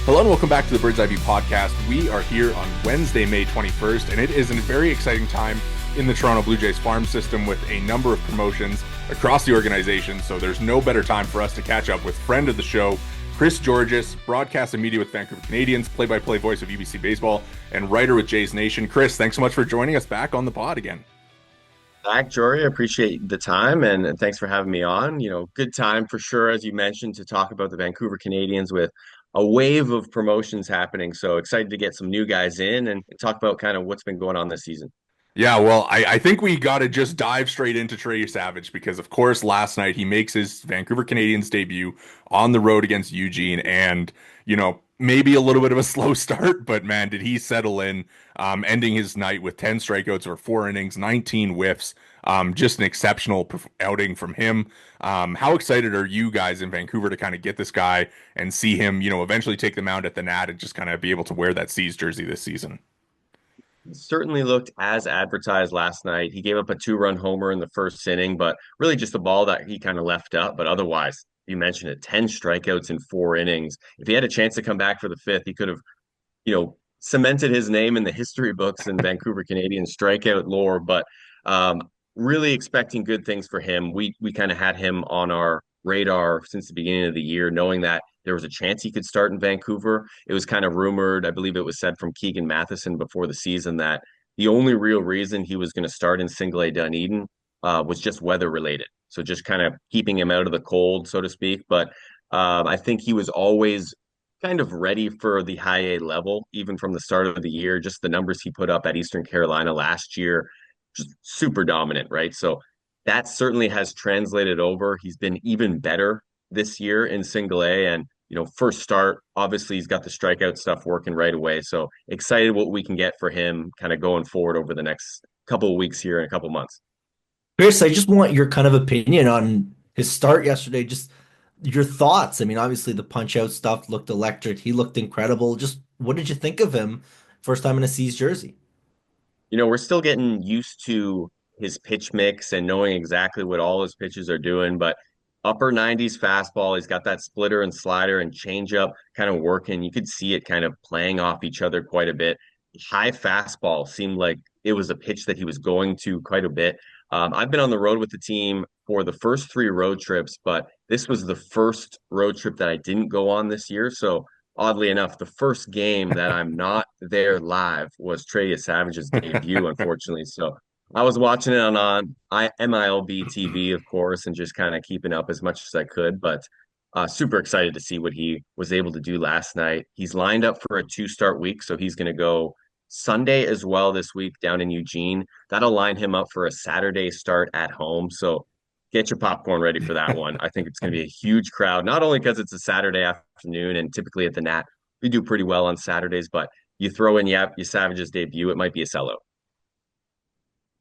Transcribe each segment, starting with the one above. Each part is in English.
Hello and welcome back to the Bird's Eye View podcast. We are here on Wednesday, May 21st, and it is a very exciting time in the Toronto Blue Jays farm system with a number of promotions across the organization. So there's no better time for us to catch up with friend of the show, Chris Georges, broadcast and media with Vancouver Canadians, play-by-play voice of UBC Baseball, and writer with Jays Nation. Chris, thanks so much for joining us back on the pod again. Back, Jori. I appreciate the time and thanks for having me on. Good time for sure, as you mentioned, to talk about the Vancouver Canadians with a wave of promotions happening. So excited to get some new guys in and talk about kind of what's been going on this season. Yeah, well, I think we got to just dive straight into Trey Yesavage because, of course, last night he makes his Vancouver Canadians debut on the road against Eugene, and maybe a little bit of a slow start, but man, did he settle in, ending his night with 10 strikeouts or 4 innings, 19 whiffs, just an exceptional outing from him. How excited are you guys in Vancouver to kind of get this guy and see him, eventually take the mound at the Nat and just kind of be able to wear that C's jersey this season? Certainly looked as advertised last night. He gave up a two-run homer in the first inning, but really just a ball that he kind of left up. But otherwise, you mentioned it, 10 strikeouts in 4 innings. If he had a chance to come back for the fifth, he could have, cemented his name in the history books in Vancouver Canadian strikeout lore. But um, really expecting good things for him. We kind of had him on our radar since the beginning of the year, knowing that there was a chance he could start in Vancouver. It was kind of rumored, I believe it was said from Keegan Matheson before the season, that the only real reason he was going to start in Single A Dunedin was just weather related. So just kind of keeping him out of the cold, so to speak. But I think he was always kind of ready for the high A level, even from the start of the year. Just the numbers he put up at Eastern Carolina last year, just super dominant, right? So that certainly has translated over. He's been even better this year in Single A, and first start, obviously he's got the strikeout stuff working right away. So excited what we can get for him kind of going forward over the next couple of weeks here and a couple of months. Chris, I just want your kind of opinion on his start yesterday. Just your thoughts. I mean, obviously the punch out stuff looked electric. He looked incredible. Just what did you think of him first time in a C's jersey? We're still getting used to his pitch mix and knowing exactly what all his pitches are doing, but upper 90s fastball, he's got that splitter and slider and changeup kind of working. You could see it kind of playing off each other quite a bit. High fastball seemed like it was a pitch that he was going to quite a bit. I've been on the road with the team for the first three road trips, but this was the first road trip that I didn't go on this year. So oddly enough, the first game that I'm not there live was Trey Yesavage's debut, unfortunately. So I was watching it on MILB TV, of course, and just kind of keeping up as much as I could. But super excited to see what he was able to do last night. He's lined up for a two-start week, so he's going to go Sunday as well this week down in Eugene. That'll line him up for a Saturday start at home. So get your popcorn ready for that one. I think it's going to be a huge crowd, not only because it's a Saturday afternoon and typically at the Nat, we do pretty well on Saturdays, but you throw in Yesavage's debut, it might be a sellout.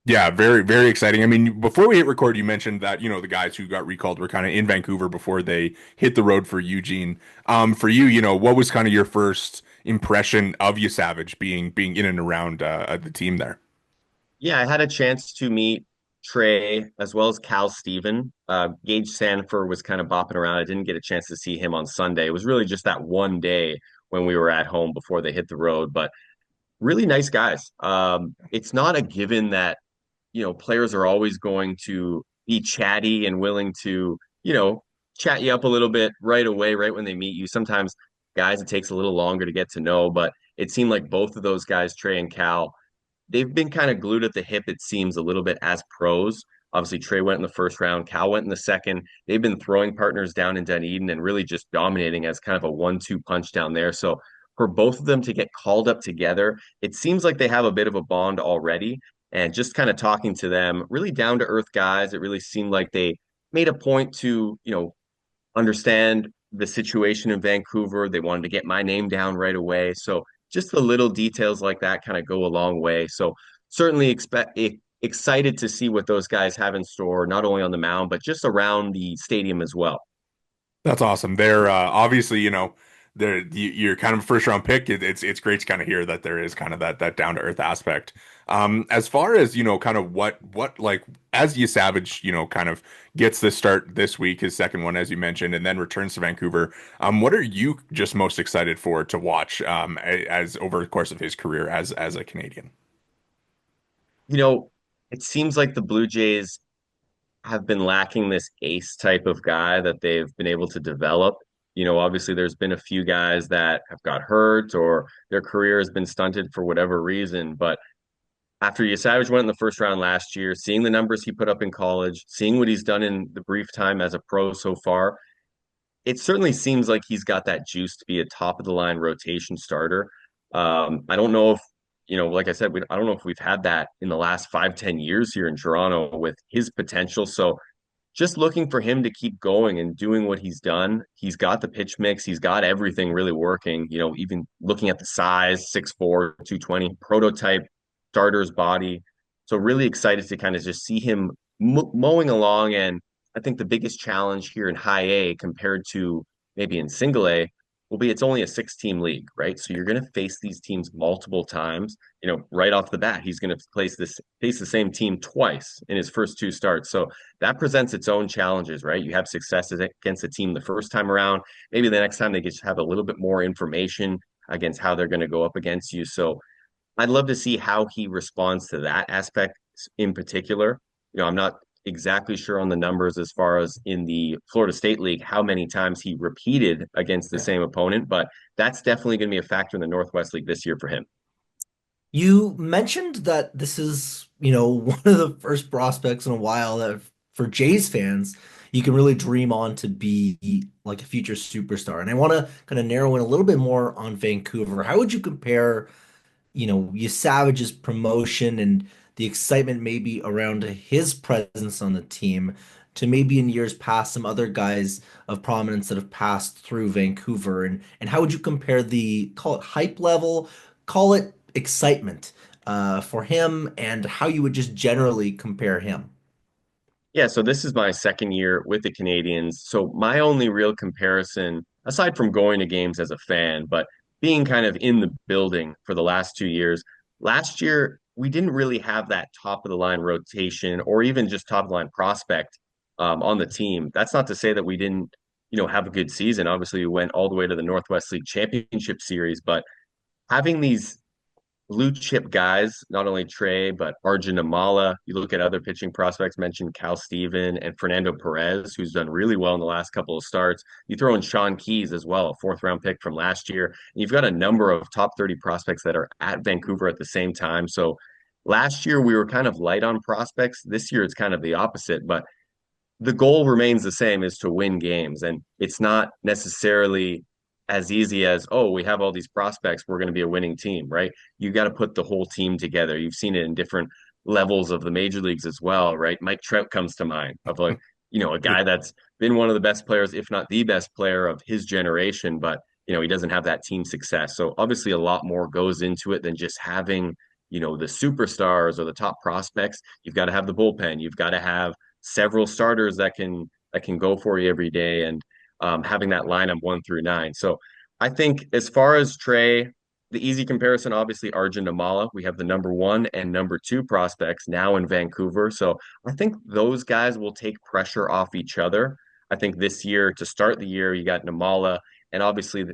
Yeah, very, very exciting. I mean, before we hit record, you mentioned that, the guys who got recalled were kind of in Vancouver before they hit the road for Eugene. For you, what was kind of your first impression of Yesavage being in and around the team there? Yeah, I had a chance to meet Trey as well as Cal Steven. Gage Sanford was kind of bopping around. I didn't get a chance to see him on Sunday. It was really just that one day when we were at home before they hit the road, but really nice guys. It's not a given that, players are always going to be chatty and willing to, chat you up a little bit right away, right when they meet you. Sometimes guys, it takes a little longer to get to know, but it seemed like both of those guys, Trey and Cal, they've been kind of glued at the hip, it seems, a little bit as pros. Obviously, Trey went in the first round, Cal went in the second. They've been throwing partners down in Dunedin and really just dominating as kind of a 1-2 punch down there. So for both of them to get called up together, it seems like they have a bit of a bond already. And just kind of talking to them, really down to earth guys, it really seemed like they made a point to, understand the situation in Vancouver. They wanted to get my name down right away. So just the little details like that kind of go a long way. So certainly excited to see what those guys have in store, not only on the mound, but just around the stadium as well. That's awesome. They're obviously, you're kind of a first round pick. It's great to kind of hear that there is kind of that down to earth aspect. As far as kind of what like as Savage, kind of gets this start this week, his second one as you mentioned, and then returns to Vancouver. What are you just most excited for to watch as over the course of his career as a Canadian? You know, it seems like the Blue Jays have been lacking this ace type of guy that they've been able to develop. Obviously there's been a few guys that have got hurt or their career has been stunted for whatever reason. But after Yesavage went in the first round last year, seeing the numbers he put up in college, seeing what he's done in the brief time as a pro so far, it certainly seems like he's got that juice to be a top of the line rotation starter. I don't know if, like I said, I don't know if we've had that in the last 5, 10 years here in Toronto with his potential. So just looking for him to keep going and doing what he's done. He's got the pitch mix, he's got everything really working. Even looking at the size, 6'4", 220, prototype starter's body. So really excited to kind of just see him mowing along. And I think the biggest challenge here in high A compared to maybe in single A will be it's only a 6 team league, right? So you're going to face these teams multiple times. Right off the bat, he's going to face the same team twice in his first two starts. So that presents its own challenges, right? You have successes against a team the first time around. Maybe the next time they just have a little bit more information against how they're going to go up against you. So I'd love to see how he responds to that aspect in particular. I'm not exactly sure on the numbers as far as in the Florida State League, how many times he repeated against the same opponent, but that's definitely going to be a factor in the Northwest League this year for him. You mentioned that this is, one of the first prospects in a while that for Jays fans, you can really dream on to be like a future superstar. And I want to kind of narrow in a little bit more on Vancouver. How would you compare Savage's promotion and the excitement maybe around his presence on the team to maybe in years past some other guys of prominence that have passed through Vancouver and how would you compare the call it hype level, call it excitement for him and how you would just generally compare him? Yeah, so this is my second year with the Canadians. So my only real comparison, aside from going to games as a fan, but being kind of in the building for the last 2 years, last year we didn't really have that top of the line rotation or even just top of the line prospect on the team. That's not to say that we didn't, have a good season. Obviously, we went all the way to the Northwest League Championship Series, but having these blue chip guys, not only Trey, but Arjun Amala. You look at other pitching prospects, mentioned Cal Steven and Fernando Perez, who's done really well in the last couple of starts. You throw in Sean Keys as well, a fourth round pick from last year. And you've got a number of top 30 prospects that are at Vancouver at the same time. So last year we were kind of light on prospects. This year it's kind of the opposite, but the goal remains the same is to win games. And it's not necessarily as easy as, oh, we have all these prospects, we're going to be a winning team, right? You got to put the whole team together. You've seen it in different levels of the major leagues as well, right? Mike Trout comes to mind of like, a guy that's been one of the best players, if not the best player of his generation, but he doesn't have that team success. So obviously a lot more goes into it than just having, the superstars or the top prospects. You've got to have the bullpen. You've got to have several starters that can go for you every day and having that lineup 1 through 9. So I think as far as Trey, the easy comparison, obviously Arjun Amala. We have the number one and number two prospects now in Vancouver. So I think those guys will take pressure off each other. I think this year to start the year, you got Namala, and obviously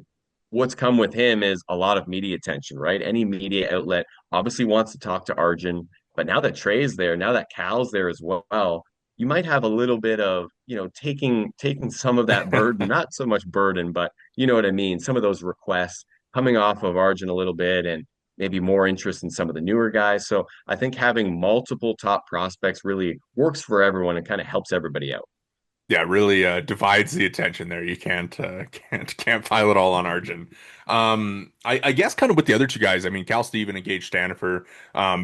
what's come with him is a lot of media attention, right? Any media outlet obviously wants to talk to Arjun, but now that Trey's there, now that Cal's there as well, you might have a little bit of, taking some of that burden, not so much burden, but you know what I mean, some of those requests coming off of Arjun a little bit and maybe more interest in some of the newer guys. So I think having multiple top prospects really works for everyone and kind of helps everybody out. Yeah, really divides the attention there. You can't pile it all on Arjun. I guess kind of with the other two guys. I mean, Cal Steven and Gage Stanifer,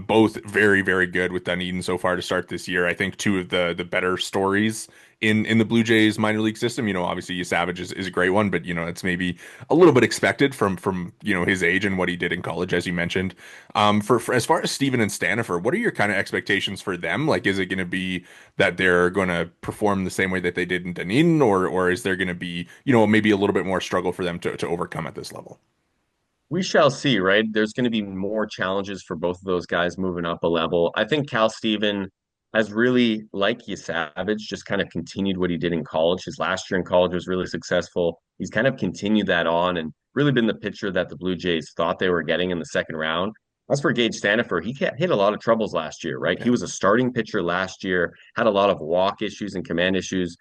both very very good with Dunedin so far to start this year. I think two of the better stories in the Blue Jays minor league system. Obviously Savage is a great one, but it's maybe a little bit expected from his age and what he did in college, as you mentioned. For as far as Steven and Stanifer, what are your kind of expectations for them? Like, is it going to be that they're going to perform the same way that they did in Dunedin, or is there going to be maybe a little bit more struggle for them to overcome at this level? We shall see, right? There's going to be more challenges for both of those guys moving up a level. I think Cal Steven has really, like Savage, just kind of continued what he did in college. His last year in college was really successful. He's kind of continued that on and really been the pitcher that the Blue Jays thought they were getting in the second round. As for Gage Stanifer, he hit a lot of troubles last year, right? He Yeah, was a starting pitcher last year, had a lot of walk issues and command issues.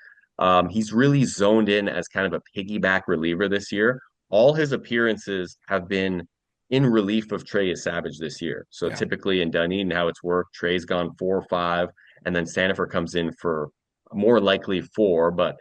He's really zoned in as kind of a piggyback reliever this year. All his appearances have been in relief of Trey Yesavage this year. So yeah, typically in Dunedin, how it's worked, Trey's gone 4 or 5, and then Sandifer comes in for more likely 4. But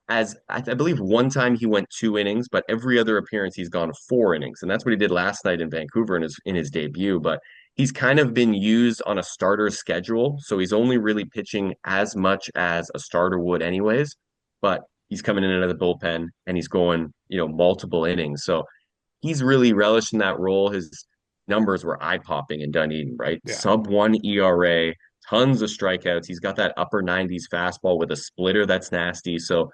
as I believe one time he went 2 innings, but every other appearance he's gone 4 innings, and that's what he did last night in Vancouver in his debut. But he's kind of been used on a starter schedule, so he's only really pitching as much as a starter would, anyways. But he's coming in out of the bullpen and he's going, multiple innings. So he's really relished in that role. His numbers were eye-popping in Dunedin, right? yeah. Sub 1 ERA, tons of strikeouts. He's got that upper 90s fastball with a splitter that's nasty. So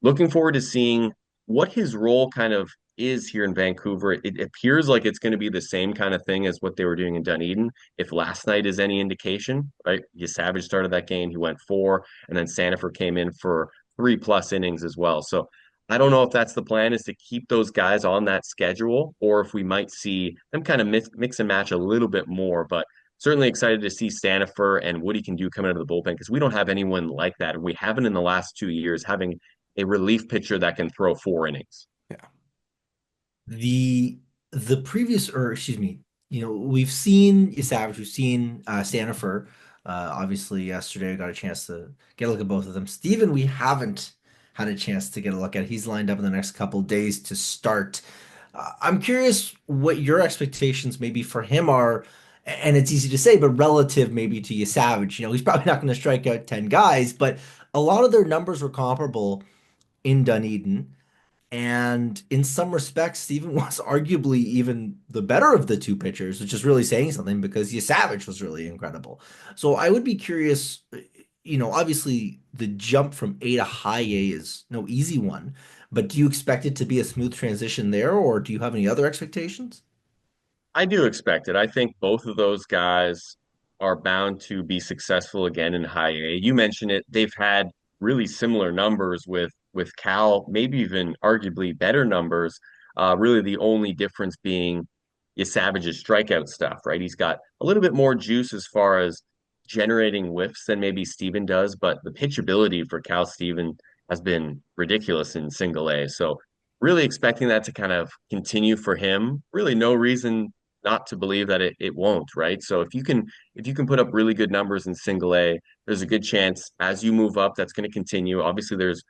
looking forward to seeing what his role kind of is here in Vancouver. It appears like it's going to be the same kind of thing as what they were doing in Dunedin. If last night is any indication, right? Savage started that game, he went 4, and then Sandifer came in for 3+ innings as well. So I don't know if that's the plan, is to keep those guys on that schedule, or if we might see them kind of mix and match a little bit more. But certainly excited to see Sandifer and what he can do coming out of the bullpen, because we don't have anyone like that. And we haven't in the last 2 years, having a relief pitcher that can throw 4 innings. Yeah. The the previous, or excuse me, we've seen Savage, we've seen Stanifer. Obviously, yesterday I got a chance to get a look at both of them. Steven, we haven't had a chance to get a look at. He's lined up in the next couple days to start. I'm curious what your expectations maybe for him are, and it's easy to say, but relative maybe to Savage. He's probably not going to strike out 10 guys, but a lot of their numbers were comparable in Dunedin. And in some respects, Steven was arguably even the better of the two pitchers, which is really saying something because Savage was really incredible. So I would be curious, obviously the jump from A to high A is no easy one, but do you expect it to be a smooth transition there, or do you have any other expectations? I do expect it. I think both of those guys are bound to be successful again in high A. You mentioned it; they've had really similar numbers with Cal, maybe even arguably better numbers. Really, the only difference being Savage's strikeout stuff, right? He's got a little bit more juice as far as generating whiffs than maybe Steven does, but the pitchability for Cal Steven has been ridiculous in single A. So really expecting that to kind of continue for him. Really no reason not to believe that it won't, right? So if you can put up really good numbers in single A, there's a good chance as you move up that's going to continue. Obviously there's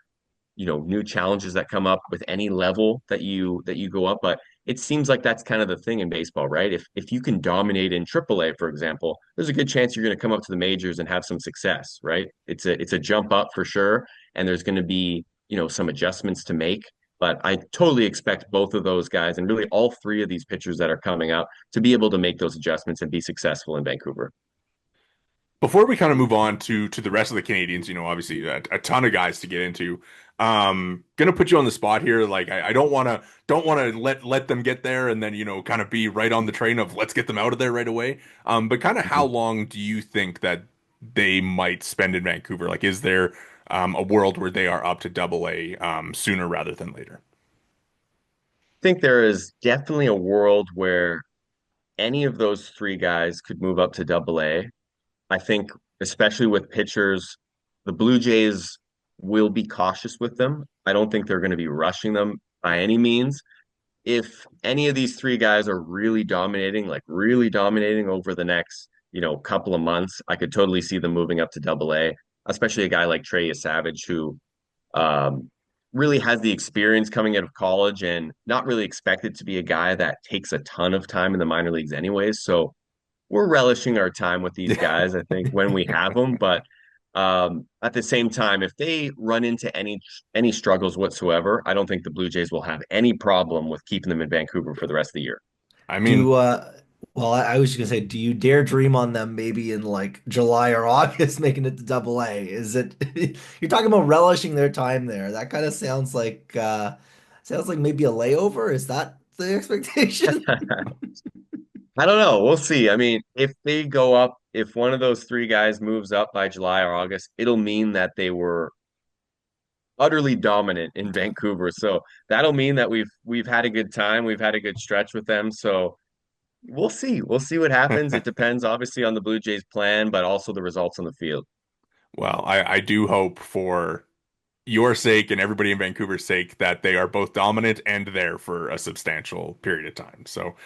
new challenges that come up with any level that you go up, but it seems like that's kind of the thing in baseball, right? If you can dominate in AAA, for example, there's a good chance you're going to come up to the majors and have some success, right? It's a jump up for sure, and there's going to be some adjustments to make. But I totally expect both of those guys, and really all three of these pitchers that are coming up, to be able to make those adjustments and be successful in Vancouver. Before we kind of move on to the rest of the Canadians, obviously a ton of guys to get into. Gonna put you on the spot here. Like I don't want to let them get there and then kind of be right on the train of let's get them out of there right away. But kind of how Mhm. long do you think that they might spend in Vancouver? Like, is there a world where they are up to Double A sooner rather than later? I think there is definitely a world where any of those three guys could move up to Double A. I think, especially with pitchers, the Blue Jays will be cautious with them. I don't think they're going to be rushing them by any means. If any of these three guys are really dominating, like really dominating over the next, couple of months, I could totally see them moving up to Double A, especially a guy like Trey Yesavage, who um, really has the experience coming out of college and not really expected to be a guy that takes a ton of time in the minor leagues anyways. So we're relishing our time with these Yeah. guys, I think, when we have them. But At the same time, if they run into any struggles whatsoever, I don't think the Blue Jays will have any problem with keeping them in Vancouver for the rest of the year. I mean, Do well, I was just gonna say, do you dare dream on them maybe in like July or August making it to Double A? Is it you're talking about relishing their time there? That kind of sounds like maybe a layover. Is that the expectation? I don't know. We'll see. I mean, if they go up, if one of those three guys moves up by July or August, it'll mean that they were utterly dominant in Vancouver. So that'll mean that we've had a good time. We've had a good stretch with them. So we'll see. We'll see what happens. It depends obviously on the Blue Jays plan, but also the results on the field. well, I do hope for your sake and everybody in Vancouver's sake that they are both dominant and there for a substantial period of time. So,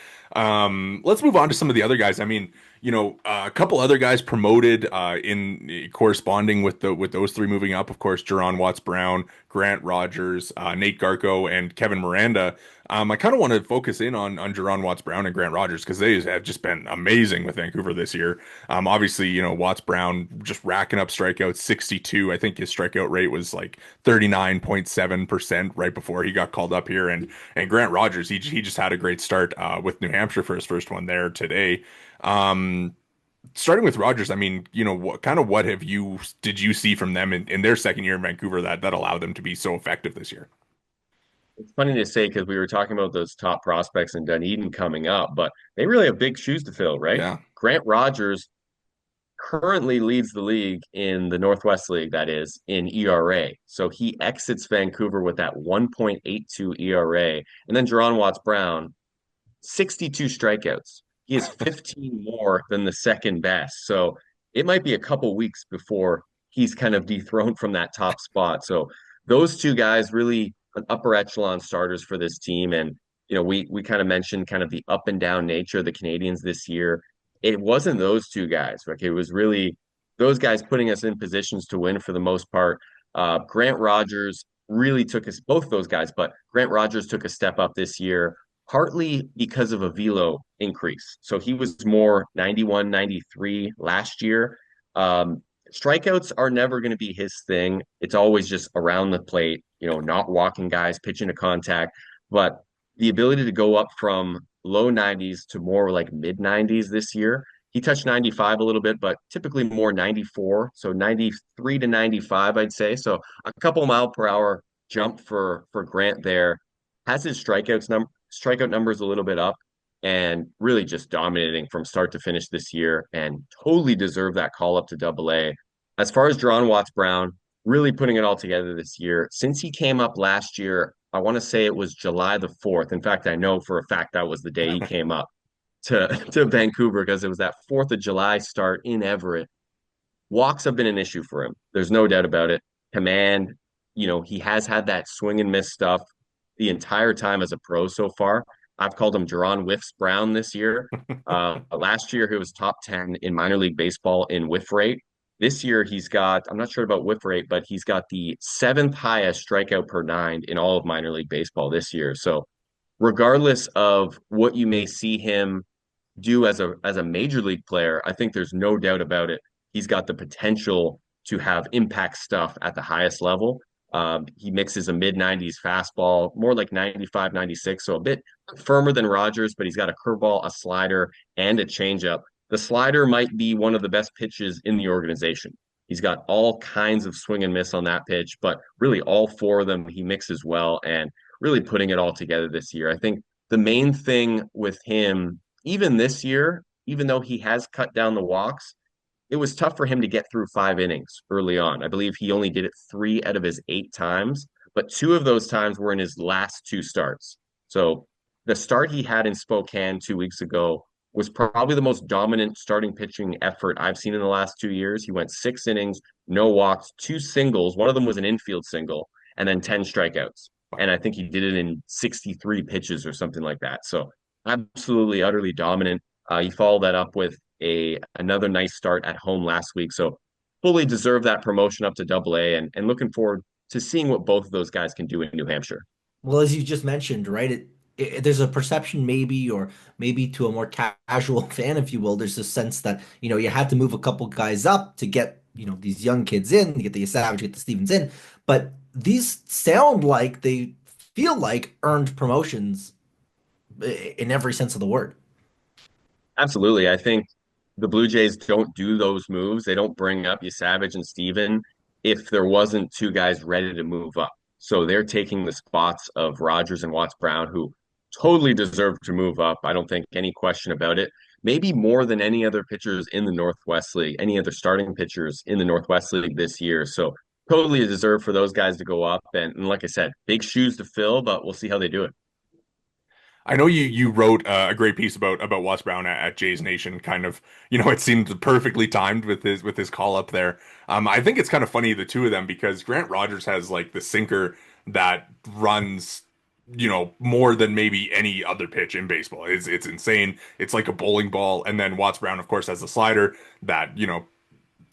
let's move on to some of the other guys. I mean, a couple other guys promoted in corresponding with those three moving up. Of course, Jaron Watts-Brown, Grant Rogers, Nate Garko, and Kevin Miranda. I kind of want to focus in on Jaron Watts-Brown and Grant Rogers because they have just been amazing with Vancouver this year. Obviously, Watts-Brown just racking up strikeouts, 62. I think his strikeout rate was like 39.7% right before he got called up here. And Grant Rogers, he just had a great start with New Hampshire for his first one there today. Um, Starting with Rogers, I mean, what did you see from them in their second year in Vancouver that allowed them to be so effective this year? It's funny to say because we were talking about those top prospects in Dunedin coming up, but they really have big shoes to fill, right? Yeah. Grant Rogers currently leads the league in the Northwest League, that is, in ERA. So he exits Vancouver with that 1.82 ERA. And then Jerron Watts-Brown, 62 strikeouts. He has 15 more than the second best. So it might be a couple weeks before he's kind of dethroned from that top spot. So those two guys really upper echelon starters for this team. And we kind of mentioned kind of the up and down nature of the Canadians this year. It wasn't those two guys. Like it was really those guys putting us in positions to win for the most part. Grant Rogers really took us both those guys, but Grant Rogers took a step up this year partly because of a velo increase. So he was more 91, 93 last year. Um, Strikeouts are never going to be his thing. It's always just around the plate, not walking guys, pitching to contact. But the ability to go up from low 90s to more like mid 90s this year. He touched 95 a little bit, but typically more 94. So 93 to 95, I'd say. So a couple mile per hour jump for Grant there. Has his strikeout numbers a little bit up and really just dominating from start to finish this year and totally deserve that call up to Double A. As far as Jerron Watts-Brown, really putting it all together this year. Since he came up last year, I want to say it was July the 4th. In fact, I know for a fact that was the day he came up to Vancouver because it was that 4th of July start in Everett. Walks have been an issue for him. There's no doubt about it. Command, he has had that swing and miss stuff the entire time as a pro so far. I've called him Jerron Whiffs Brown this year. Last year, he was top 10 in minor league baseball in whiff rate. This year, I'm not sure about whiff rate, but he's got the seventh highest strikeout per nine in all of minor league baseball this year. So, regardless of what you may see him do as a major league player, I think there's no doubt about it. He's got the potential to have impact stuff at the highest level. He mixes a mid 90s fastball, more like 95, 96, so a bit firmer than Rogers, but he's got a curveball, a slider, and a changeup. The slider might be one of the best pitches in the organization. He's got all kinds of swing and miss on that pitch, but really all four of them he mixes well and really putting it all together this year. I think the main thing with him even this year, even though he has cut down the walks, it was tough for him to get through 5 innings early on. I believe he only did it 3 out of his 8 times, but 2 of those times were in his last two starts. So the start he had in Spokane 2 weeks ago was probably the most dominant starting pitching effort I've seen in the last 2 years. He went 6 innings, no walks, two singles. One of them was an infield single, and then 10 strikeouts. And I think he did it in 63 pitches or something like that. So absolutely, utterly dominant. You follow that up with another nice start at home last week. So fully deserve that promotion up to Double A, and looking forward to seeing what both of those guys can do in New Hampshire. Well, as you just mentioned, right? There's a perception maybe, or maybe to a more casual fan, if you will, there's a sense that, you had to move a couple guys up to get these young kids in, you get the Savage, you get the Stevens in, but these sound like they feel like earned promotions in every sense of the word. Absolutely. I think the Blue Jays don't do those moves. They don't bring up Yesavage and Steven if there wasn't two guys ready to move up. So they're taking the spots of Rogers and Watts Brown, who totally deserve to move up. I don't think any question about it. Maybe more than any other pitchers in the Northwest League, any other starting pitchers in the Northwest League this year. So totally deserve for those guys to go up. And like I said, big shoes to fill, but we'll see how they do it. I know you wrote a great piece about Watts Brown at Jays Nation. Kind of, it seemed perfectly timed with his call up there. I think it's kind of funny the two of them because Grant Rogers has like the sinker that runs, more than maybe any other pitch in baseball. It's insane. It's like a bowling ball, and then Watts Brown, of course, has the slider that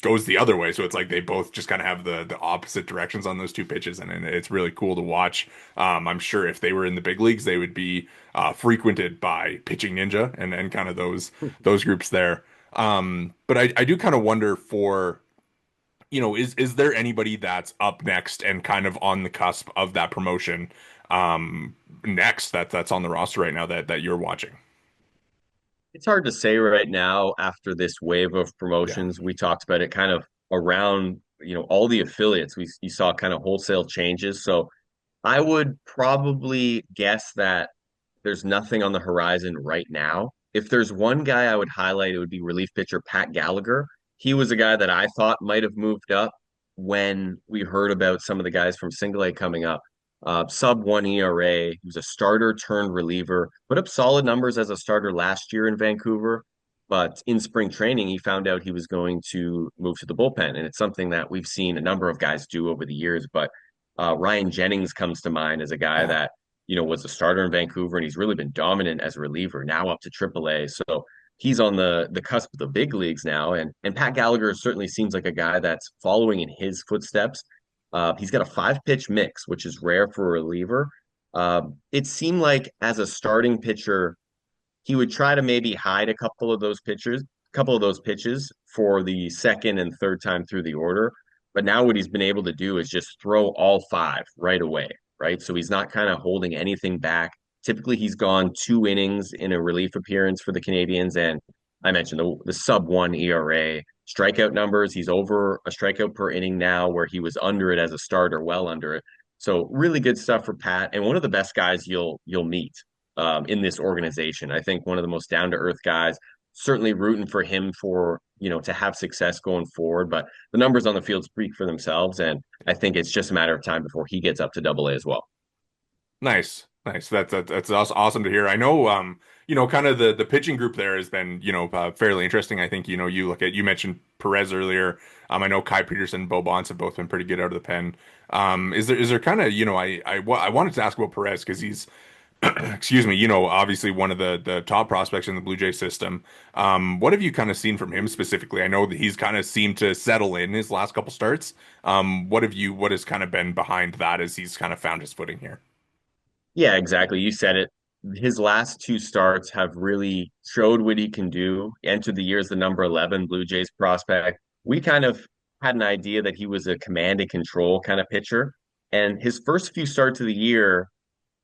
goes the other way. So it's like they both just kind of have the opposite directions on those two pitches, and it's really cool to watch. I'm sure if they were in the big leagues, they would be frequented by pitching ninja and kind of those groups there. But I do kind of wonder for is there anybody that's up next and kind of on the cusp of that promotion next that's on the roster right now that you're watching? It's hard to say right now after this wave of Yeah. promotions. We talked about it kind of around, all the affiliates. You saw kind of wholesale changes. So I would probably guess that there's nothing on the horizon right now. If there's one guy I would highlight, it would be relief pitcher Pat Gallagher. He was a guy that I thought might have moved up when we heard about some of the guys from Single A coming up. Sub one ERA. He was a starter turned reliever, put up solid numbers as a starter last year in Vancouver. But in spring training, he found out he was going to move to the bullpen. And it's something that we've seen a number of guys do over the years. But Ryan Jennings comes to mind as a guy Yeah. that was a starter in Vancouver, and he's really been dominant as a reliever, now up to AAA. So he's on the cusp of the big leagues now. And Pat Gallagher certainly seems like a guy that's following in his footsteps. He's got a five pitch mix, which is rare for a reliever. It seemed like as a starting pitcher, he would try to maybe hide couple of those pitches for the second and third time through the order. But now what he's been able to do is just throw all five right away, right? So he's not kind of holding anything back. Typically, he's gone 2 innings in a relief appearance for the Canadians, and I mentioned the sub one ERA strikeout numbers. He's over a strikeout per inning now, where he was under it as a starter, well under it. So really good stuff for Pat, and one of the best guys you'll meet in this organization. I think one of the most down to earth guys. Certainly rooting for him for to have success going forward. But the numbers on the field speak for themselves, and I think it's just a matter of time before he gets up to Double A as well. Nice, nice. That's awesome to hear. I know, kind of the pitching group there has been, fairly interesting. I think, you mentioned Perez earlier. I know Kai Peterson and Bo Bonds have both been pretty good out of the pen. Is there kind of, I wanted to ask about Perez because he's, excuse me, obviously one of the top prospects in the Blue Jay system. What have you kind of seen from him specifically? I know that he's kind of seemed to settle in his last couple starts. What has kind of been behind that as he's kind of found his footing here? Yeah, exactly. You said it. His last two starts have really showed what he can do. Entered the year as the number 11 Blue Jays prospect. We kind of had an idea that he was a command and control kind of pitcher. And his first few starts of the year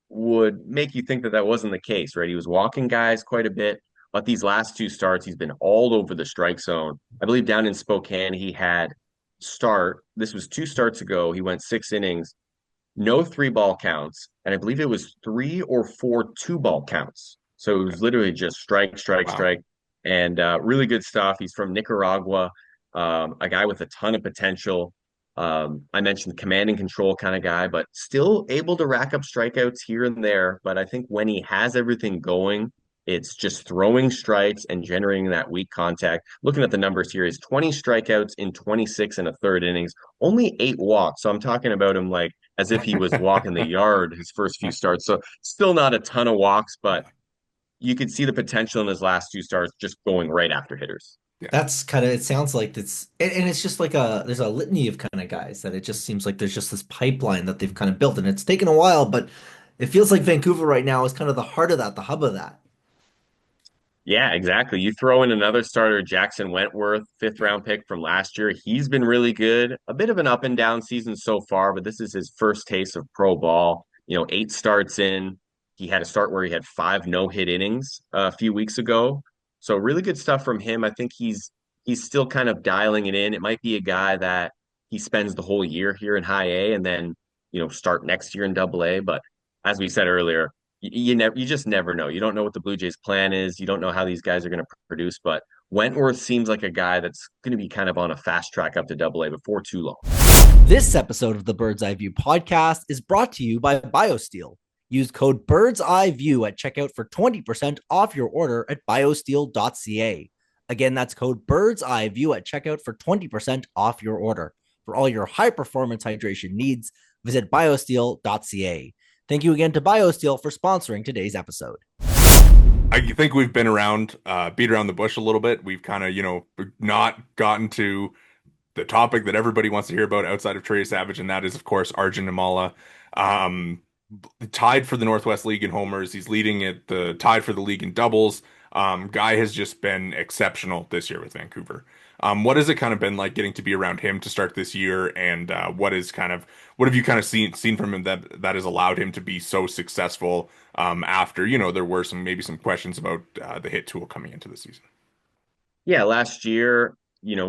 would make you think that that wasn't the case, right? He was walking guys quite a bit, but these last two starts, he's been all over the strike zone. I believe down in Spokane, he had start. This was 2 starts ago. He went 6 innings, no three ball counts, and I believe it was 3 or 4 2 ball counts. So it was literally just strike, strike, Wow. strike, and really good stuff. He's from Nicaragua, a guy with a ton of potential. I mentioned command and control kind of guy, but still able to rack up strikeouts here and there. But I think when he has everything going, it's just throwing strikes and generating that weak contact. Looking at the numbers here, he's 20 strikeouts in 26 and a third innings, only 8 walks. So I'm talking about him like as if he was walking the yard his first few starts. So still not a ton of walks, but you could see the potential in his last 2 starts just going right after hitters. Yeah. That's kind of, it sounds like and it's just like there's a litany of kind of guys that it just seems like there's just this pipeline that they've kind of built, and it's taken a while, but it feels like Vancouver right now is kind of the heart of that, the hub of that. Yeah, exactly. You throw in another starter, Jackson Wentworth, fifth Yeah. round pick from last year. He's been really good. A bit of an up and down season so far, but this is his first taste of pro ball. 8 starts in. He had a start where he had 5 no-hit innings a few weeks ago. So really good stuff from him. I think he's still kind of dialing it in. It might be a guy that he spends the whole year here in high A and then, start next year in double A. But as we said earlier, you just never know. You don't know what the Blue Jays plan is. You don't know how these guys are going to produce, but Wentworth seems like a guy that's going to be kind of on a fast track up to double A before too long. This episode of the Bird's Eye View podcast is brought to you by BioSteel. Use code Bird's Eye View at checkout for 20% off your order at biosteel.ca. Again, that's code Bird's Eye View at checkout for 20% off your order. For all your high performance hydration needs, visit biosteel.ca. Thank you again to BioSteel for sponsoring today's episode. I think we've been around, beat around the bush a little bit. We've kind of, not gotten to the topic that everybody wants to hear about outside of Trey Yesavage, and that is, of course, Arjun Nimala. Um, Tied for the Northwest League in homers. He's leading it, the tied for the league in doubles. Guy has just been exceptional this year with Vancouver. What has it kind of been like getting to be around him to start this year, and what have you kind of seen from him that has allowed him to be so successful after there were maybe some questions about the hit tool coming into the season? Yeah, last year,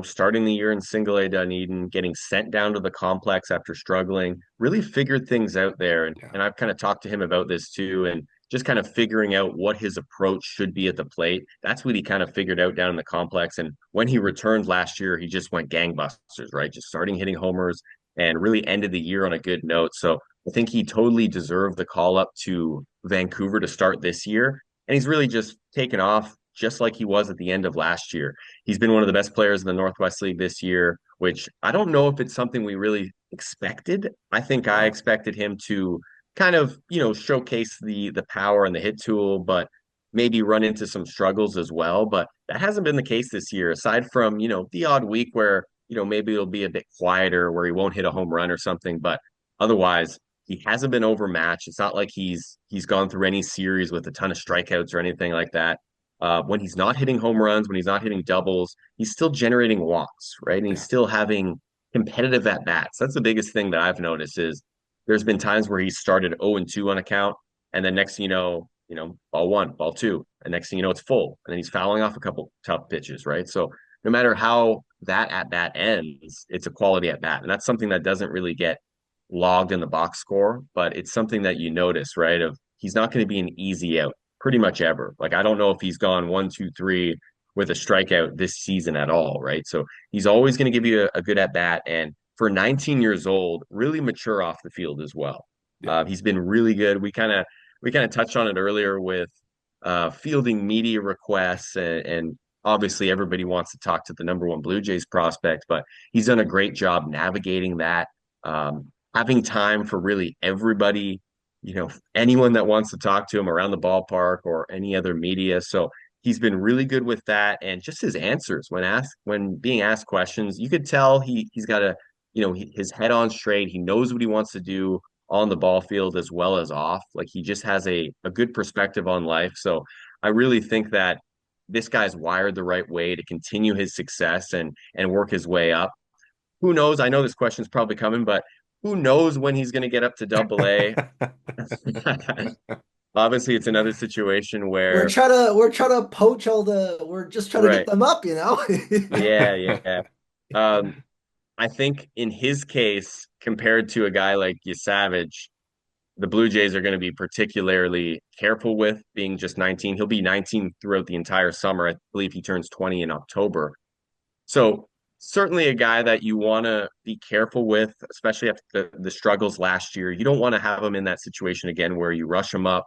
starting the year in single A Dunedin, getting sent down to the complex after struggling, really figured things out there. And, Yeah. and I've kind of talked to him about this too, and just kind of figuring out what his approach should be at the plate. That's what he kind of figured out down in the complex. And when he returned last year, he just went gangbusters, right? Just starting hitting homers and really ended the year on a good note. So I think he totally deserved the call up to Vancouver to start this year. And he's really just taken off just like he was at the end of last year. He's been one of the best players in the Northwest League this year, which I don't know if it's something we really expected. I think I Yeah. expected him to kind of, showcase the power and the hit tool, but maybe run into some struggles as well. But that hasn't been the case this year, aside from, the odd week where, maybe it'll be a bit quieter where he won't hit a home run or something. But otherwise, he hasn't been overmatched. It's not like he's gone through any series with a ton of strikeouts or anything like that. When he's not hitting home runs, when he's not hitting doubles, he's still generating walks, right? And he's Yeah. still having competitive at bats. That's the biggest thing that I've noticed is there's been times where he's started 0-2 on a count, and then next thing ball one, ball two, and next thing you know, it's full, and then he's fouling off a couple tough pitches, right? So no matter how that at bat ends, it's a quality at bat, and that's something that doesn't really get logged in the box score, but it's something that you notice, right? Of he's not going to be an easy out pretty much ever. Like I don't know if he's gone 1, 2, 3 with a strikeout this season at all, right? So he's always going to give you a good at bat, and for 19 years old, really mature off the field as well. Yeah. He's been really good. We kind of touched on it earlier with fielding media requests, and obviously everybody wants to talk to the number one Blue Jays prospect, but he's done a great job navigating that, having time for really everybody, anyone that wants to talk to him around the ballpark or any other media. So he's been really good with that, and just his answers when being asked questions, you could tell he's got his head on straight. He knows what he wants to do on the ball field as well as off. Like he just has a good perspective on life. So I really think that this guy's wired the right way to continue his success and work his way up. Who knows? I know this question's probably coming, but who knows when he's going to get up to double A? Obviously, it's another situation We're where, trying to we're trying to poach we're just trying to get right. them up, you know? Yeah, yeah. Um, I think in his case, compared to a guy like Savage, the Blue Jays are going to be particularly careful with being just 19. He'll be 19 throughout the entire summer. I believe he turns 20 in October. So certainly a guy that you want to be careful with, especially after the struggles last year. You don't want to have him in that situation again where you rush him up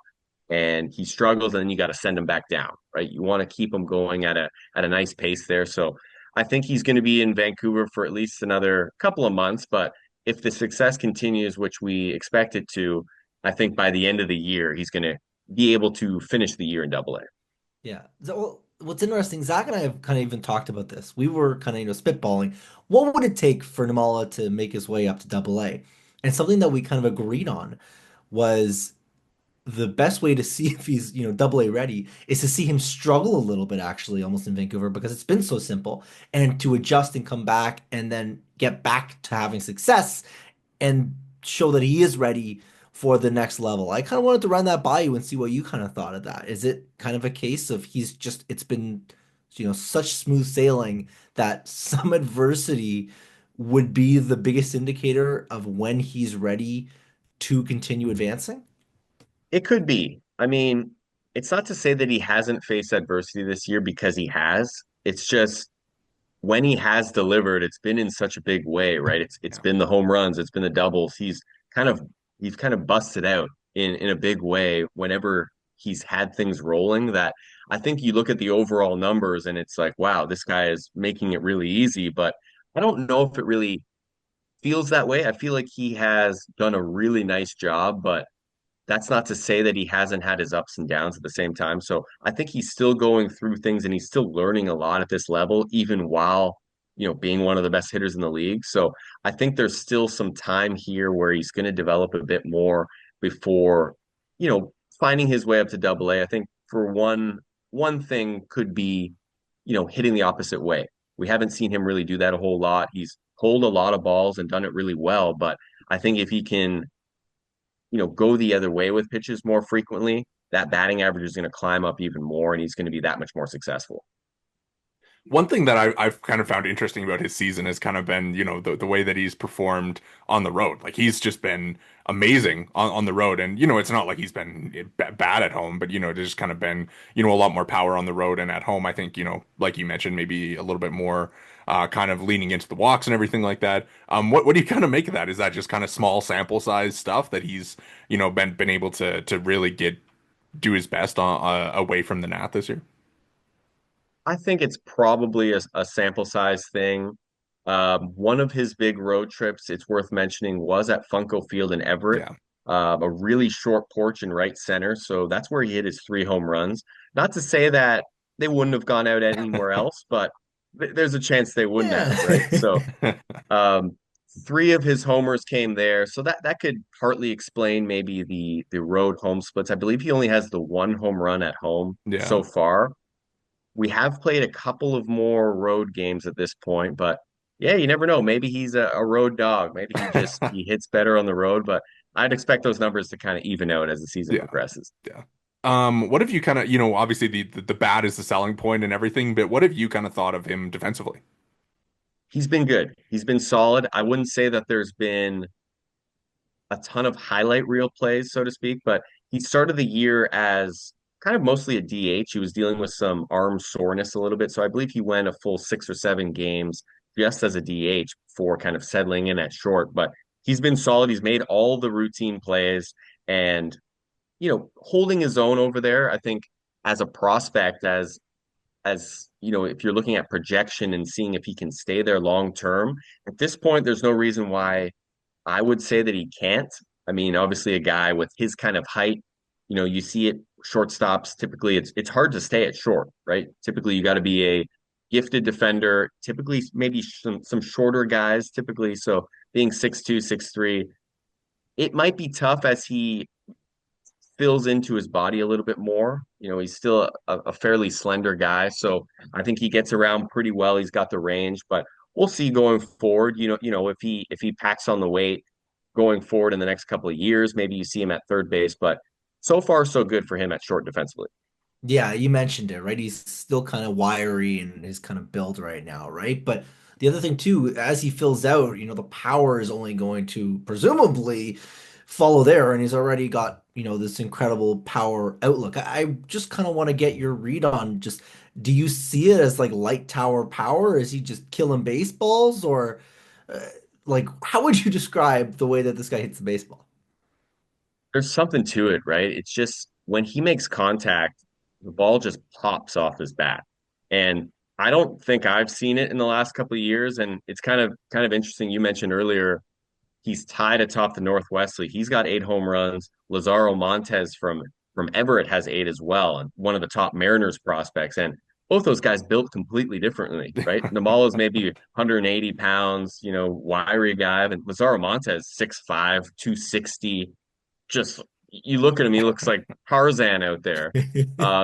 and he struggles and then you got to send him back down, right? You want to keep him going at a nice pace there. So I think he's going to be in Vancouver for at least another couple of months. But if the success continues, which we expect it to, I think by the end of the year, he's going to be able to finish the year in double A. Yeah. So, well, what's interesting, Zach and I have kind of even talked about this. We were kind of, spitballing. What would it take for Namala to make his way up to double A? And something that we kind of agreed on was the best way to see if he's, double A ready is to see him struggle a little bit actually almost in Vancouver because it's been so simple and to adjust and come back and then get back to having success and show that he is ready for the next level. I kind of wanted to run that by you and see what you kind of thought of that. Is it kind of a case of it's been, such smooth sailing that some adversity would be the biggest indicator of when he's ready to continue advancing? It could be. I mean, it's not to say that he hasn't faced adversity this year because he has. It's just when he has delivered, it's been in such a big way, right? It's Yeah. been the home runs, it's been the doubles. Kind of he's kind of busted out in a big way whenever he's had things rolling that I think you look at the overall numbers and it's like, wow, this guy is making it really easy, but I don't know if it really feels that way. I feel like he has done a really nice job, but that's not to say that he hasn't had his ups and downs at the same time. So I think he's still going through things and he's still learning a lot at this level, even while, being one of the best hitters in the league. So I think there's still some time here where he's going to develop a bit more before, finding his way up to double A. I think for one thing could be, hitting the opposite way. We haven't seen him really do that a whole lot. He's pulled a lot of balls and done it really well, but I think if he can go the other way with pitches more frequently, that batting average is going to climb up even more and he's going to be that much more successful. One thing that I've kind of found interesting about his season has kind of been, the way that he's performed on the road. Like he's just been amazing on the road. And, it's not like he's been bad at home, but, there's just kind of been, a lot more power on the road and at home. I think, like you mentioned, maybe a little bit more kind of leaning into the walks and everything like that. What do you kind of make of that? Is that just kind of small sample size stuff that he's, been able to really do his best away from the Nat this year? I think it's probably a sample size thing. One of his big road trips, it's worth mentioning, was at Funko Field in Everett, Yeah. a really short porch in right center. So that's where he hit his three home runs. Not to say that they wouldn't have gone out anywhere else, but there's a chance they wouldn't have, right? Yeah. So um, three of his homers came there, so that could partly explain maybe the road home splits. I believe he only has the one home run at home Yeah. so far. We have played a couple of more road games at this point, but yeah, you never know. Maybe he's a road dog. Maybe he hits better on the road, but I'd expect those numbers to kind of even out as the season Yeah. progresses. Yeah. What have you kind of, obviously the bat is the selling point and everything, but what have you kind of thought of him defensively? He's been good. He's been solid. I wouldn't say that there's been a ton of highlight reel plays, so to speak, but he started the year as kind of mostly a DH. He was dealing with some arm soreness a little bit. So I believe he went a full 6 or 7 games just as a DH before kind of settling in at short. But he's been solid. He's made all the routine plays and, holding his own over there. I think as a prospect, if you're looking at projection and seeing if he can stay there long term, at this point, there's no reason why I would say that he can't. I mean, obviously, a guy with his kind of height, you see it. Shortstops typically, it's hard to stay at short, right? Typically, you got to be a gifted defender. Typically, maybe some shorter guys. Typically, so being 6'2", 6'3", it might be tough as he fills into his body a little bit more. He's still a fairly slender guy, so I think he gets around pretty well. He's got the range, but we'll see going forward. If he packs on the weight going forward in the next couple of years, maybe you see him at third base. But so far, so good for him at short defensively. Yeah, you mentioned it, right? He's still kind of wiry in his kind of build right now, right? But the other thing too, as he fills out, the power is only going to presumably follow there, and he's already got, this incredible power outlook. I just kind of want to get your read on just, do you see it as like light tower power? Is he just killing baseballs, or uh, like how would you describe the way that this guy hits the baseball? There's something to it, right? It's just when he makes contact, the ball just pops off his bat. And I don't think I've seen it in the last couple of years. And it's kind of interesting. You mentioned earlier he's tied atop the Northwest League. He's got 8 home runs. Lazaro Montez from Everett has 8 as well, and one of the top Mariners prospects. And both those guys built completely differently, right? Namalo's maybe 180 pounds, wiry guy, and Lazaro Montez 6'5", 260, just you look at him, he looks like Tarzan out there.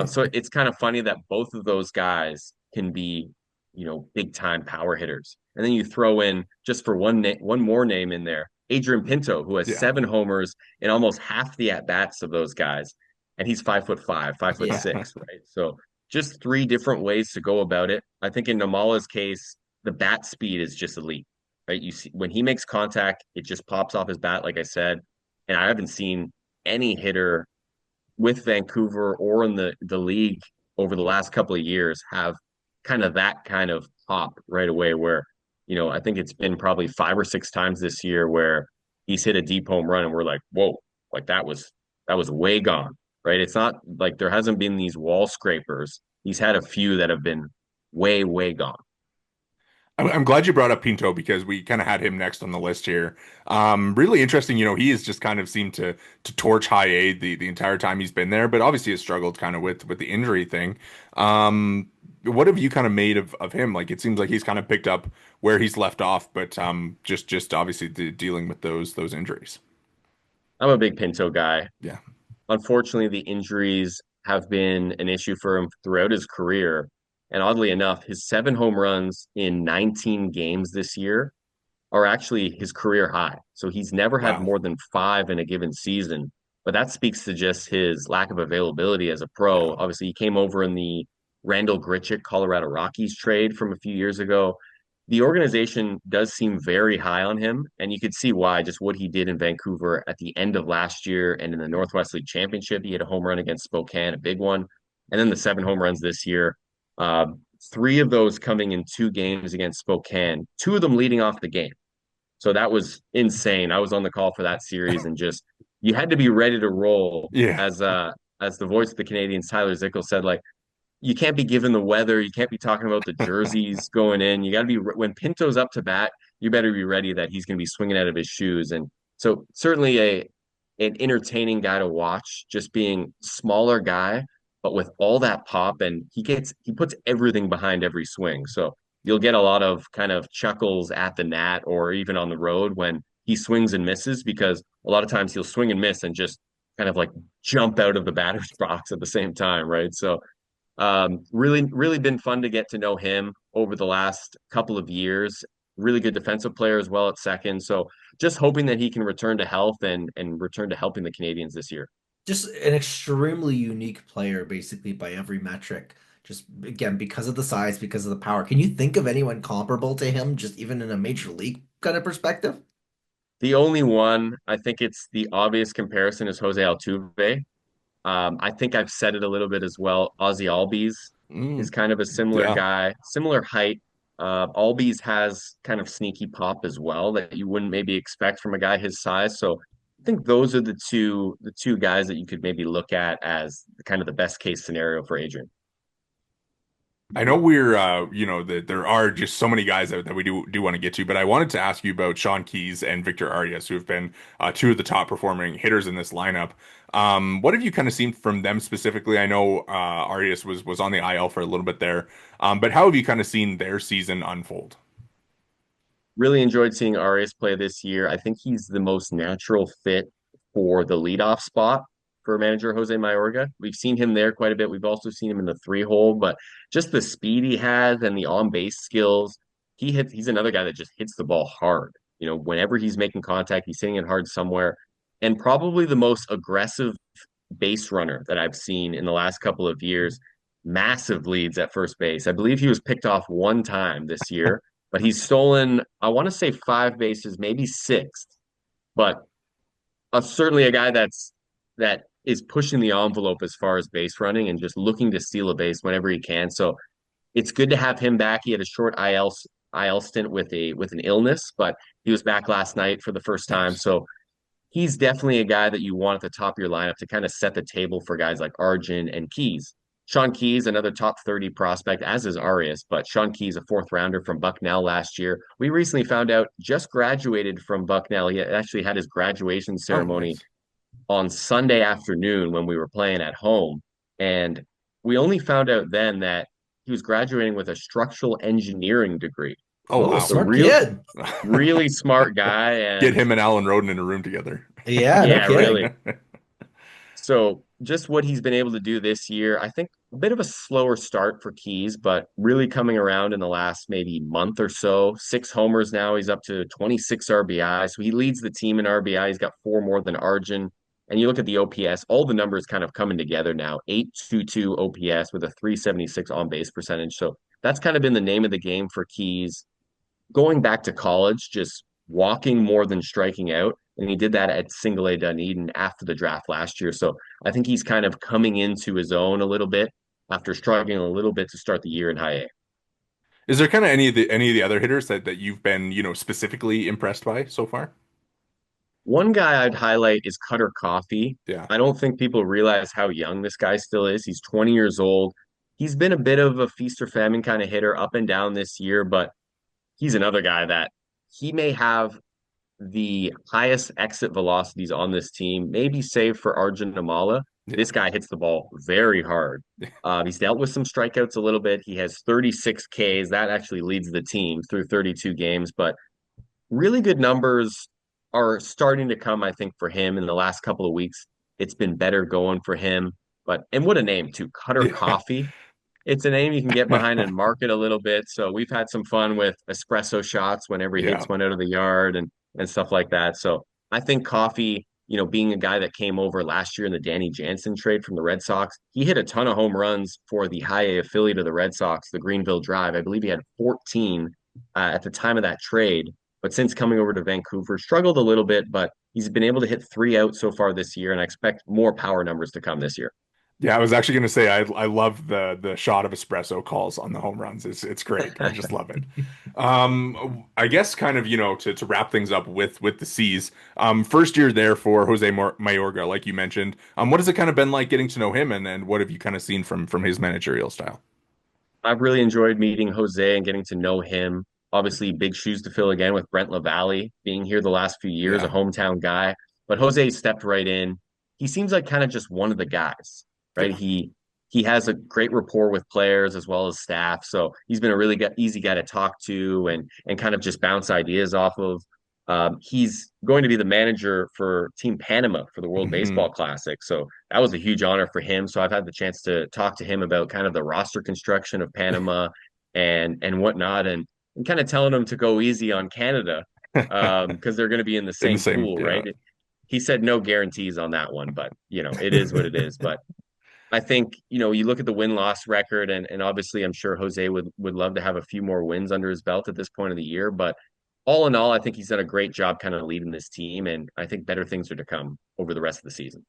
So it's kind of funny that both of those guys can be, big time power hitters. And then you throw in just for one more name in there, Adrian Pinto, who has Yeah. 7 homers in almost half the at bats of those guys, and he's 5'5", five foot Yeah. six, right? So just three different ways to go about it. I think in Namala's case, the bat speed is just elite, right? You see when he makes contact, it just pops off his bat, like I said. And I haven't seen any hitter with Vancouver or in the league over the last couple of years have kind of that kind of pop right away where, I think it's been probably 5 or 6 times this year where he's hit a deep home run and we're like, whoa, like that was way gone, right? It's not like there hasn't been these wall scrapers. He's had a few that have been way, way gone. I'm glad you brought up Pinto because we kind of had him next on the list here. Really interesting. He has just kind of seemed to torch high A the entire time he's been there, but obviously has struggled kind of with the injury thing. What have you kind of made of him? Like it seems like he's kind of picked up where he's left off, but just obviously dealing with those injuries. I'm a big Pinto guy. Yeah. Unfortunately, the injuries have been an issue for him throughout his career. And oddly enough, his 7 home runs in 19 games this year are actually his career high. So he's never had Wow. more than five in a given season. But that speaks to just his lack of availability as a pro. Yeah. Obviously, he came over in the Randall Grichuk Colorado Rockies trade from a few years ago. The organization does seem very high on him, and you could see why, just what he did in Vancouver at the end of last year and in the Northwest League Championship. He had a home run against Spokane, a big one, and then the 7 home runs this year. Uh, three of those coming in 2 games against Spokane, two of them leading off the game. So that was insane. I was on the call for that series and just you had to be ready to roll Yeah. as the voice of the Canadians, Tyler Zickel said, like you can't be given the weather, you can't be talking about the jerseys going in. You got to be when Pinto's up to bat, you better be ready that he's going to be swinging out of his shoes. And so certainly a an entertaining guy to watch, just being smaller guy, but with all that pop, and he puts everything behind every swing. So you'll get a lot of kind of chuckles at the nat or even on the road when he swings and misses because a lot of times he'll swing and miss and just kind of like jump out of the batter's box at the same time, right? So really, really been fun to get to know him over the last couple of years. Really good defensive player as well at second. So just hoping that he can return to health and return to helping the Canadians this year. Just an extremely unique player, basically by every metric. Just again, because of the size, because of the power. Can you think of anyone comparable to him, just even in a major league kind of perspective? The only one, I think it's the obvious comparison is Jose Altuve. I think I've said it a little bit as well. Ozzy Albies is Mm, kind of a similar yeah. guy, similar height. Albies has kind of sneaky pop as well that you wouldn't maybe expect from a guy his size. So I think those are the two guys that you could maybe look at as kind of the best case scenario for Adrian. I know we're that there are just so many guys that we do want to get to, but I wanted to ask you about Sean Keys and Victor Arias, who have been two of the top performing hitters in this lineup. What have you kind of seen from them specifically? I know Arias was on the IL for a little bit there, but how have you kind of seen their season unfold? Really enjoyed seeing Arias play this year. I think he's the most natural fit for the leadoff spot for manager Jose Mayorga. We've seen him there quite a bit. We've also seen him in the 3 hole, but just the speed he has and the on-base skills, he's another guy that just hits the ball hard. Whenever he's making contact, he's hitting it hard somewhere. And probably the most aggressive base runner that I've seen in the last couple of years. Massive leads at first base. I believe he was picked off one time this year, but he's stolen, I want to say 5 bases, maybe six, but certainly a guy that is pushing the envelope as far as base running and just looking to steal a base whenever he can. So it's good to have him back. He had a short IL stint with an illness, but he was back last night for the first time. Nice. So he's definitely a guy that you want at the top of your lineup to kind of set the table for guys like Arjun and Keys. Sean Keys, another top 30 prospect, as is Arias, but Sean Keys, a fourth rounder from Bucknell last year. We recently found out just graduated from Bucknell. He actually had his graduation Oh, ceremony nice. on Sunday afternoon when we were playing at home. And we only found out then that he was graduating with a structural engineering degree. Oh, Oh, wow. So smart real, kid. really smart guy. Get And him and Alan Roden in a room together. Yeah, no yeah, kidding. really, So just what he's been able to do this year, I think a bit of a slower start for Keys, but really coming around in the last maybe month or so. 6 homers now. He's up to 26 RBI. So he leads the team in RBI. He's got four more than Arjun. And you look at the OPS, all the numbers kind of coming together now. 822 OPS with a 376 on base percentage. So that's kind of been the name of the game for Keys going back to college, just walking more than striking out. And he did that at single A Dunedin after the draft last year. So I think he's kind of coming into his own a little bit after struggling a little bit to start the year in high A. Is there kind of any of the other hitters that you've been, specifically impressed by so far? One guy I'd highlight is Cutter Coffee. Yeah. I don't think people realize how young this guy still is. He's 20 years old. He's been a bit of a feast or famine kind of hitter up and down this year, but he's another guy that he may have the highest exit velocities on this team, maybe save for Arjun Namala. Yeah. This guy hits the ball very hard. He's dealt with some strikeouts a little bit. He has 36 Ks. That actually leads the team through 32 games, but really good numbers are starting to come, I think, for him in the last couple of weeks. It's been better going for him. And what a name too, Cutter Yeah. Coffee. It's a name you can get behind and market a little bit. So we've had some fun with espresso shots whenever he Yeah. hits one out of the yard and stuff like that. So I think Coffee, being a guy that came over last year in the Danny Jansen trade from the Red Sox, he hit a ton of home runs for the high A affiliate of the Red Sox, the Greenville Drive. I believe he had 14 at the time of that trade. But since coming over to Vancouver, struggled a little bit, but he's been able to hit 3 out so far this year, and I expect more power numbers to come this year. Yeah, I was actually going to say I love the shot of espresso calls on the home runs. It's great. I just love it. I guess kind of to wrap things up with the C's. First year there for Mayorga, like you mentioned. What has it kind of been like getting to know him, and what have you kind of seen from his managerial style? I've really enjoyed meeting Jose and getting to know him. Obviously, big shoes to fill again with Brent LaValle being here the last few years, a Yeah, hometown guy. But Jose stepped right in. He seems like kind of just one of the guys, right? yeah. He has a great rapport with players as well as staff. So he's been a really easy guy to talk to and kind of just bounce ideas off of. He's going to be the manager for Team Panama for the World Hmm. Baseball Classic. So that was a huge honor for him. So I've had the chance to talk to him about kind of the roster construction of Panama and whatnot, and kind of telling him to go easy on Canada because they're going to be in the In the same same, pool, yeah. right? He said no guarantees on that one, but it is what it is. But I think, you look at the win-loss record and obviously I'm sure Jose would love to have a few more wins under his belt at this point of the year. But all in all, I think he's done a great job kind of leading this team, and I think better things are to come over the rest of the season.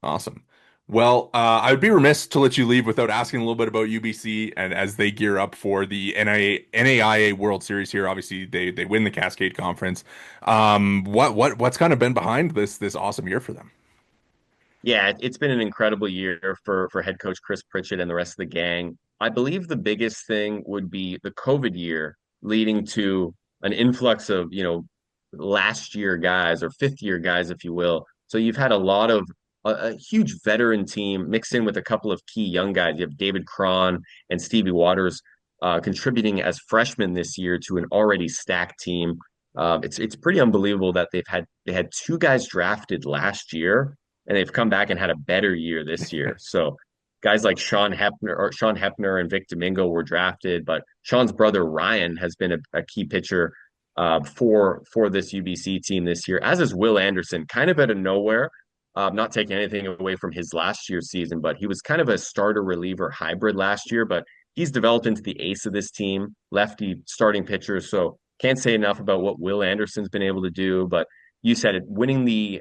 Awesome. Well, I would be remiss to let you leave without asking a little bit about UBC and as they gear up for the NAIA World Series here. Obviously, they win the Cascade Conference. What's kind of been behind this awesome year for them? Yeah, it's been an incredible year for head coach Chris Pritchett and the rest of the gang. I believe the biggest thing would be the COVID year leading to an influx of, last year guys or fifth year guys, if you will. So you've had a lot of a huge veteran team mixed in with a couple of key young guys. You have David Cron and Stevie Waters contributing as freshmen this year to an already stacked team. It's pretty unbelievable that they had two guys drafted last year and they've come back and had a better year this year. So guys like Sean Hepner and Vic Domingo were drafted, but Sean's brother Ryan has been a key pitcher for this UBC team this year, as is Will Anderson, kind of out of nowhere. Not taking anything away from his last year's season, but he was kind of a starter reliever hybrid last year, but he's developed into the ace of this team, lefty starting pitcher. So can't say enough about what Will Anderson's been able to do, but you said it, winning the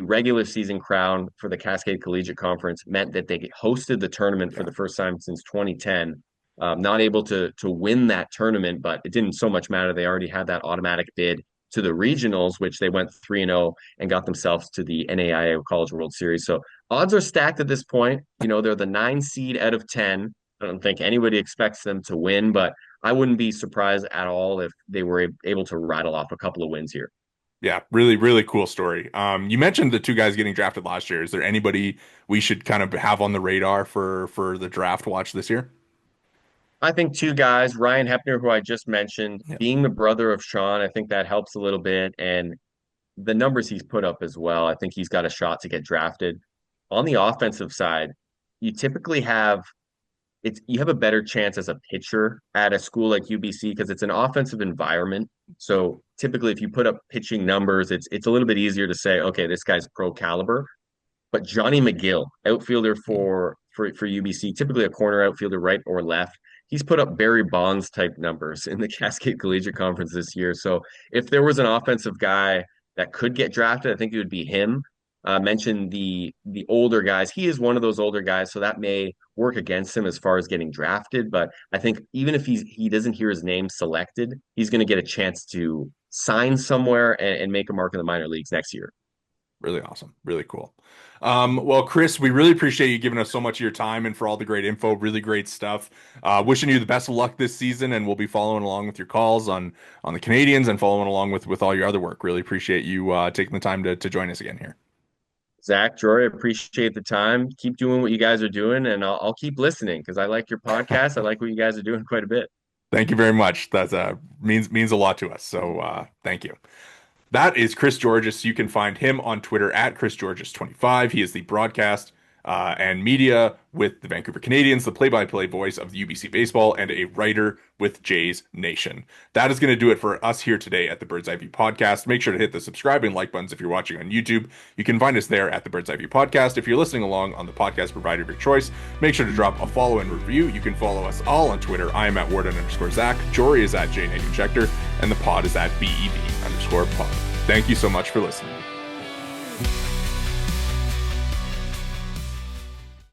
regular season crown for the Cascade Collegiate Conference meant that they hosted the tournament for Yeah. the first time since 2010. Not able to win that tournament, but it didn't so much matter. They already had that automatic bid to the regionals, which they went 3-0 and got themselves to the NAIA College World Series. So odds are stacked at this point. They're the 9 seed out of 10. I don't think anybody expects them to win, but I wouldn't be surprised at all if they were able to rattle off a couple of wins here. Yeah, really, really cool story. You mentioned the two guys getting drafted last year. Is there anybody we should kind of have on the radar for the draft watch this year? I think two guys, Ryan Hepner, who I just mentioned, Yeah. being the brother of Sean, I think that helps a little bit. And the numbers he's put up as well, I think he's got a shot to get drafted. on the offensive side, you typically have you have a better chance as a pitcher at a school like UBC because it's an offensive environment. So typically, if you put up pitching numbers, it's a little bit easier to say, okay, this guy's pro caliber. But Johnny McGill, outfielder for UBC, typically a corner outfielder, right or left, he's put up Barry Bonds type numbers in the Cascade Collegiate Conference this year. So if there was an offensive guy that could get drafted, I think it would be him. Mentioned the older guys. He is one of those older guys, so that may work against him as far as getting drafted. But I think even if he doesn't hear his name selected, he's going to get a chance to sign somewhere and make a mark in the minor leagues next year. Really awesome. Really cool. Well, Chris, we really appreciate you giving us so much of your time and for all the great info. Really great stuff. Wishing you the best of luck this season, and we'll be following along with your calls on the Canadians and following along with all your other work. Really appreciate you taking the time to join us again here. Zach, Jori, appreciate the time. Keep doing what you guys are doing, and I'll keep listening because I like your podcast. I like what you guys are doing quite a bit. Thank you very much. That means a lot to us. So thank you. That is Chris Georges. You can find him on Twitter at ChrisGeorges25. He is the broadcast and media with the Vancouver Canadians, the play-by-play voice of the UBC baseball, and a writer with Jays Nation. That is going to do it for us here today at the Bird's Eye View Podcast. Make sure to hit the subscribe and like buttons if you're watching on YouTube. You can find us there at the Bird's Eye View Podcast. If you're listening along on the podcast provider of your choice, make sure to drop a follow and review. You can follow us all on Twitter. I am at Worden_Zach. Jori is at Negin-Shecter, and the pod is at BEV_pod. Thank you so much for listening.